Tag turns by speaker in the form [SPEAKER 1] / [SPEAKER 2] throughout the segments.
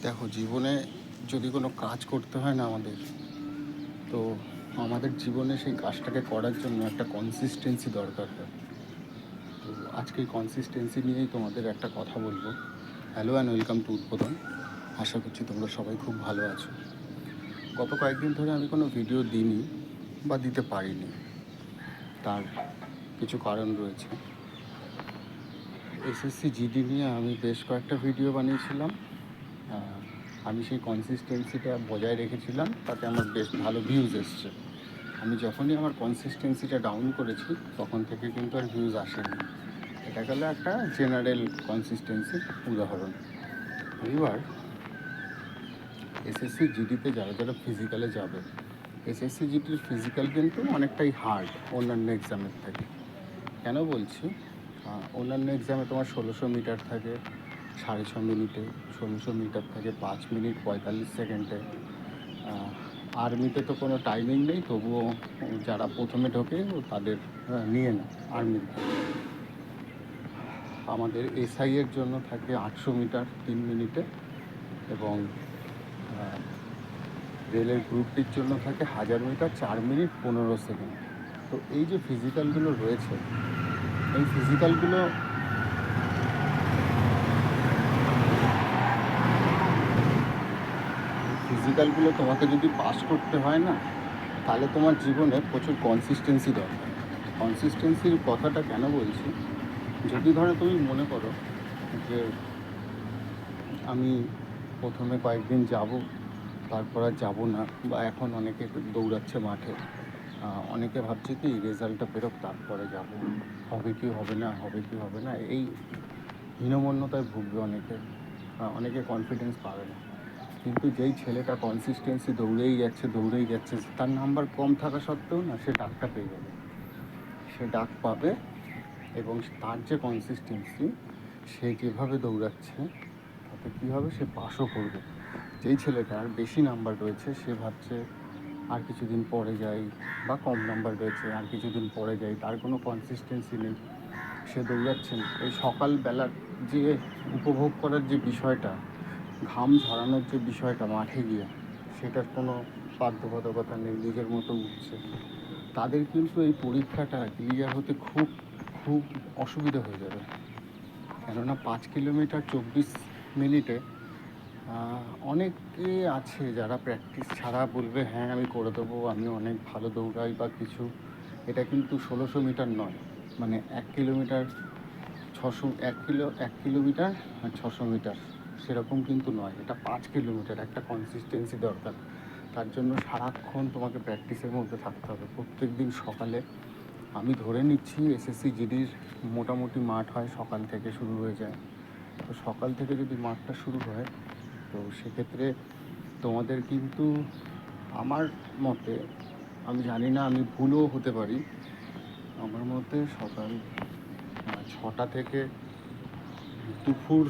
[SPEAKER 1] দেখো, জীবনে যদি কোনো কাজ করতে হয় না তো আমাদের জীবনে সেই কাজটাকে করার জন্য একটা কনসিস্টেন্সি দরকার হয়। তো আজকে এই কনসিস্টেন্সি নিয়েই তোমাদের একটা কথা বলবো। হ্যালো অ্যান্ড ওয়েলকাম টু উদ্বোধন। আশা করছি তোমরা সবাই খুব ভালো আছো। গত কয়েকদিন ধরে আমি কোনো ভিডিও দিইনি বা দিতে পারিনি, তার কিছু কারণ রয়েছে। এসএসসি জিডি নিয়ে আমি বেশ কয়েকটা ভিডিও বানিয়েছিলাম। আমি সেই কনসিস্টেন্সিটা বজায় রেখেছিলাম, তাতে আমার বেশ ভালো ভিউজ এসছে। আমি যখনই আমার কনসিস্টেন্সিটা ডাউন করেছি তখন থেকে কিন্তু আর ভিউজ আসেনি। এটা গেল একটা জেনারেল কনসিস্টেন্সির উদাহরণ। এবার এসএসসি জিডিতে যারা যারা ফিজিক্যালে যাবে, এসএসসি জিডির ফিজিক্যাল কিন্তু অনেকটাই হার্ড অন্যান্য এক্সামের থেকে। কেন বলছি? অন্যান্য এক্সামে তোমার 1600 মিটার থাকে 6.5 মিনিটে, 1600 মিটার থাকে 5 মিনিট 45 সেকেন্ডে। আর্মিতে তো কোনো টাইমিং নেই, তবুও যারা প্রথমে ঢোকে তাদের নিয়ে না আর্মির থেকে। আমাদের এসআইয়ের জন্য থাকে 800 মিটার 3 মিনিটে, এবং রেলের গ্রুপটির জন্য থাকে 1000 মিটার 4 মিনিট 15 সেকেন্ড। তো এই যে ফিজিক্যালগুলো রয়েছে, এই ফিজিক্যালগুলো তোমাকে যদি পাস করতে হয় না, তাহলে তোমার জীবনে প্রচুর কনসিস্টেন্সি দরকার। কনসিস্টেন্সির কথাটা কেন বলছি? যদি ধরো তুমি মনে করো যে আমি প্রথমে কয়েকদিন যাব, তারপর আর যাবো না, বা এখন অনেকে দৌড়াচ্ছে মাঠে, অনেকে ভাবছে কি রেজাল্টটা বেরোক তারপরে যাব, হবে কি হবে না, হবে কি হবে না, এই হীনমন্যতায় ভুগবে অনেকে। অনেকে কনফিডেন্স পাবে না। কিন্তু যেই ছেলেটা কনসিস্টেন্সি দৌড়েই যাচ্ছে, তার নাম্বার কম থাকা সত্ত্বেও না সে ডাকটা পেয়ে যাবে, সে ডাক পাবে। এবং তার যে কনসিস্টেন্সি, সে যেভাবে দৌড়াচ্ছে তাতে কী হবে, সে পাসও করবে। যেই ছেলেটার বেশি নাম্বার রয়েছে সে ভাবছে আর কিছুদিন পরে যাই, বা কম নাম্বার রয়েছে আর কিছুদিন পরে যাই, তার কোনো কনসিস্টেন্সি নেই, সে দৌড়াচ্ছেন। এই সকালবেলার যে উপভোগ করার যে বিষয়টা, ঘাম ঝরানোর যে বিষয়টা মাঠে গিয়ে, সেটার কোনো বাধ্যবাধকতা নেই, নিজের মতো উঠছে। তাদের কিন্তু এই পরীক্ষাটা ক্লিয়ার হতে খুব খুব অসুবিধা হয়ে যাবে। কেননা 5 কিলোমিটার 24 মিনিটে অনেকে আছে যারা প্র্যাকটিস ছাড়া বলবে হ্যাঁ আমি করে দেবো, আমি অনেক ভালো দৌড়াই বা কিছু। এটা কিন্তু 1600 মিটার নয়, মানে 1 কিলোমিটার 1 কিলোমিটার আর 600 মিটার সেরকম কিন্তু নয়। এটা 5 কিলোমিটার, একটা কনসিস্টেন্সি দরকার। তার জন্য সারাক্ষণ তোমাকে প্র্যাকটিসের মধ্যে থাকতে হবে। প্রত্যেক দিন সকালে, আমি ধরে নিচ্ছি এসএসসি জিডির মোটামুটি মাঠ হয় সকাল থেকে শুরু হয়ে যায়। তো সকাল থেকে যদি মাঠটা শুরু হয়, তো সেক্ষেত্রে তোমাদের কিন্তু, আমার মতে, আমি জানি না, আমি ভুলও হতে পারি, আমার মতে সকাল 6টা থেকে দুপুর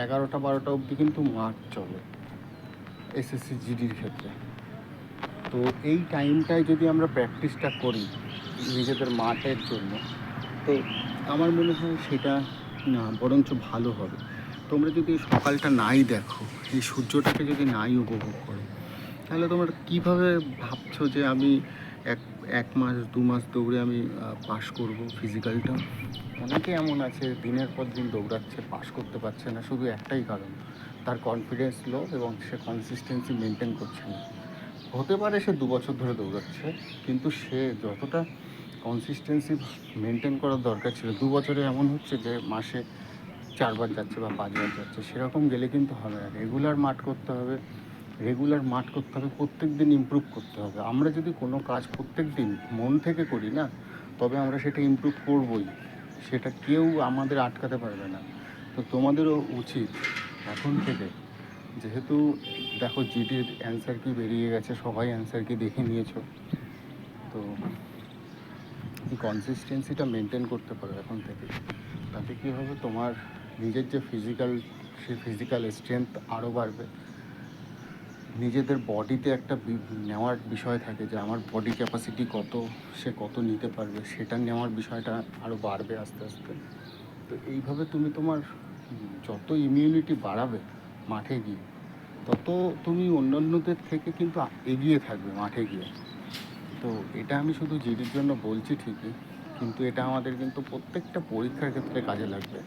[SPEAKER 1] 11টা 12টা অবধি কিন্তু মাঠ চলে এসএসসি জিডির ক্ষেত্রে। তো এই টাইমটায় যদি আমরা প্র্যাকটিসটা করি নিজেদের মাঠের জন্য, তো আমার মনে হয় সেটা না বরঞ্চ ভালো হবে। তোমরা যদি সকালটা নাই দেখো, এই সূর্যটাকে যদি নাই উপভোগ করো, তাহলে তোমরা কীভাবে ভাবছো যে আমি এক 1 মাস 2 মাস দৌড়ে আমি পাস করব ফিজিক্যালটা? অনেকে এমন আছে দিনের পর দিন দৌড়াচ্ছে, পাস করতে পারছে না, শুধু একটাই কারণ, তার কনফিডেন্স লো এবং সে কনসিস্টেন্সি মেনটেন করছে না। হতে পারে সে 2 বছর ধরে দৌড়াচ্ছে, কিন্তু সে যতটা কনসিস্টেন্সি মেনটেন করার দরকার ছিল, 2 বছরে এমন হচ্ছে যে মাসে 4 বার যাচ্ছে বা 5 বার যাচ্ছে। সেরকম গেলে কিন্তু হবে না। রেগুলার মাঠ করতে হবে, প্রত্যেক দিন ইমপ্রুভ করতে হবে। আমরা যদি কোনো কাজ প্রত্যেক দিন মন থেকে করি না, তবে আমরা সেটা ইমপ্রুভ করবই, সেটা কেউ আমাদের আটকাতে পারবে না। তো তোমাদেরও উচিত এখন থেকে, যেহেতু দেখো জিডির অ্যান্সার কি বেরিয়ে গেছে, সবাই অ্যান্সার কি দেখে নিয়েছো, তো এই কনসিস্টেন্সিটা মেনটেন করতে পারো এখন থেকে। তাতে কী হবে, তোমার নিজের যে সেই ফিজিক্যাল স্ট্রেংথ আরও বাড়বে। নিজেদের বডিতে একটা নেওয়ার বিষয় থাকে যে আমার বডি ক্যাপাসিটি কত, সে কত নিতে পারবে, সেটা নেওয়ার বিষয়টা আরও বাড়বে আস্তে আস্তে। তো এইভাবে তুমি তোমার যত ইমিউনিটি বাড়াবে মাঠে গিয়ে, তত তুমি অন্যান্যদের থেকে কিন্তু এগিয়ে থাকবে মাঠে গিয়ে। তো এটা আমি শুধু জিডির জন্য বলছি ঠিকই, কিন্তু এটা আমাদের কিন্তু প্রত্যেকটা পরীক্ষার ক্ষেত্রে কাজে লাগবে।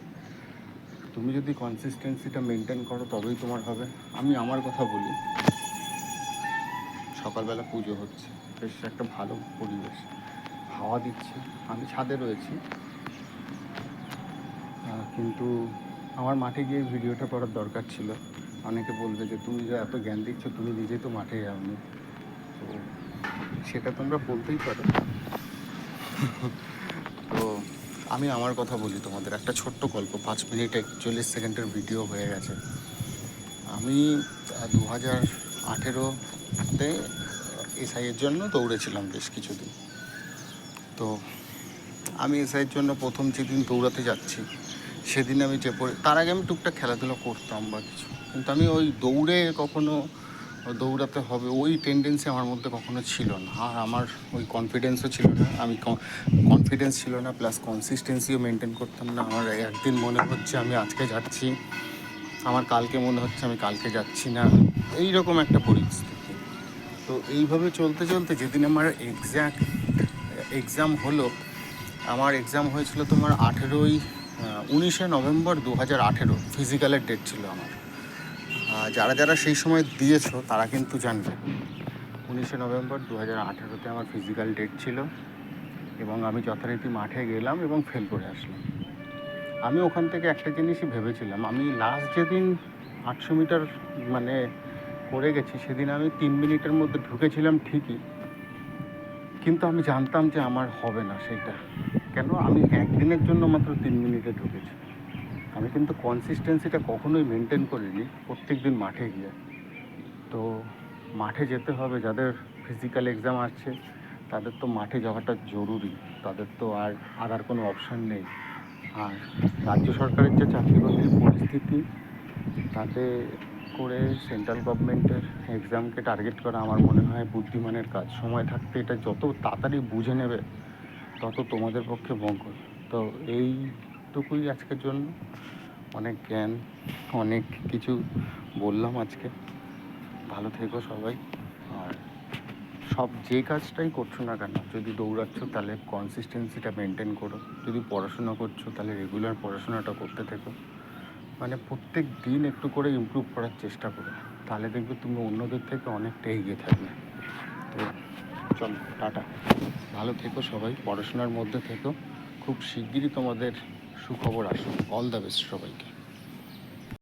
[SPEAKER 1] তুমি যদি কনসিস্টেন্সিটা মেনটেন করো তবেই তোমার হবে। আমি আমার কথা বলি, সকালবেলা পুজো হচ্ছে, বেশ একটা ভালো পরিবেশ, হাওয়া দিচ্ছে, আমি ছাদে রয়েছি, কিন্তু আমার মাঠে গিয়ে ভিডিওটা করার দরকার ছিল। অনেকে বলবে যে তুমি যে এত জ্ঞান দিচ্ছ, তুমি নিজেই তো মাঠে যাওনি। তো সেটা তোমরা বলতেই পারো। তো আমি আমার কথা বলি তোমাদের, একটা ছোট্ট গল্প, 5 মিনিট 41 সেকেন্ডের ভিডিও হয়ে গেছে। আমি 2018-তে এসআইয়ের জন্য দৌড়েছিলাম বেশ কিছুদিন। তো আমি এসআইয়ের জন্য প্রথম যেদিন দৌড়াতে যাচ্ছি, সেদিন আমি তার আগে আমি টুকটাক খেলাধুলা করতাম বা কিছু, কিন্তু আমি ওই দৌড়ে কখনো দৌড়াতে হবে ওই টেন্ডেন্সি আমার মধ্যে কখনো ছিল না। আর আমার ওই কনফিডেন্সও ছিল না, কনফিডেন্স ছিল না, প্লাস কনসিস্টেন্সিও মেনটেন করতাম না। আমার একদিন মনে হচ্ছে আমি আজকে যাচ্ছি, আমার কালকে মনে হচ্ছে আমি কালকে যাচ্ছি না, এই রকম একটা পরিস্থিতি। তো এইভাবে চলতে চলতে যেদিন আমার এক্সাম হলো, আমার এক্সাম হয়েছিল তোমার 19শে নভেম্বর 2018, ফিজিক্যালের ডেট ছিল আমার। যারা যারা সেই সময় দিয়েছো তারা কিন্তু জানবে, 19শে নভেম্বর 2018-তে আমার ফিজিক্যাল ডেট ছিল, এবং আমি যথারীতি মাঠে গেলাম এবং ফেল করে আসলাম। আমি ওখান থেকে একটা জিনিসই ভেবেছিলাম, আমি লাস্ট যেদিন 800 মিটার মানে করে গেছি, সেদিন আমি 3 মিনিটের মধ্যে ঢুকেছিলাম ঠিকই, কিন্তু আমি জানতাম যে আমার হবে না সেইটা। কেন? আমি একদিনের জন্য মাত্র 3 মিনিটে ঢুকেছি। আমি কিন্তু কনসিস্টেন্সিটা কখনোই মেনটেন করিনি প্রত্যেক দিন মাঠে গিয়ে। তো মাঠে যেতে হবে, যাদের ফিজিক্যাল এক্সাম আসছে তাদের তো মাঠে যাওয়াটা জরুরি, তাদের তো আর আদার কোনো অপশান নেই। আর রাজ্য সরকারের যে চাকরি বাকরির পরিস্থিতি, তাতে করে সেন্ট্রাল গভর্নমেন্টের এক্সামকে টার্গেট করা আমার মনে হয় বুদ্ধিমানের কাজ। সময় থাকতে এটা যত তাড়াতাড়ি বুঝে নেবে তত তোমাদের পক্ষে মঙ্গল। তো এইটুকুই আজকের জন্য। অনেক জ্ঞান, অনেক কিছু বললাম আজকে। ভালো থেকো সবাই। আর যে কাজটাই করছো না কেন, যদি দৌড়াচ্ছ তাহলে কনসিস্টেন্সিটা মেনটেন করো, যদি পড়াশোনা করছো তাহলে রেগুলার পড়াশোনাটা করতে থেকো, মানে প্রত্যেক দিন একটু করে ইমপ্রুভ করার চেষ্টা করো, তাহলে দেখবে তুমি অন্যদের থেকে অনেকটা এগিয়ে থাকবে। তো চলো, টাটা, ভালো থেকো সবাই, পড়াশোনার মধ্যে থেকো। খুব শিগগিরই তোমাদের সুখবর আসুক। অল দ্য বেস্ট সবাইকে।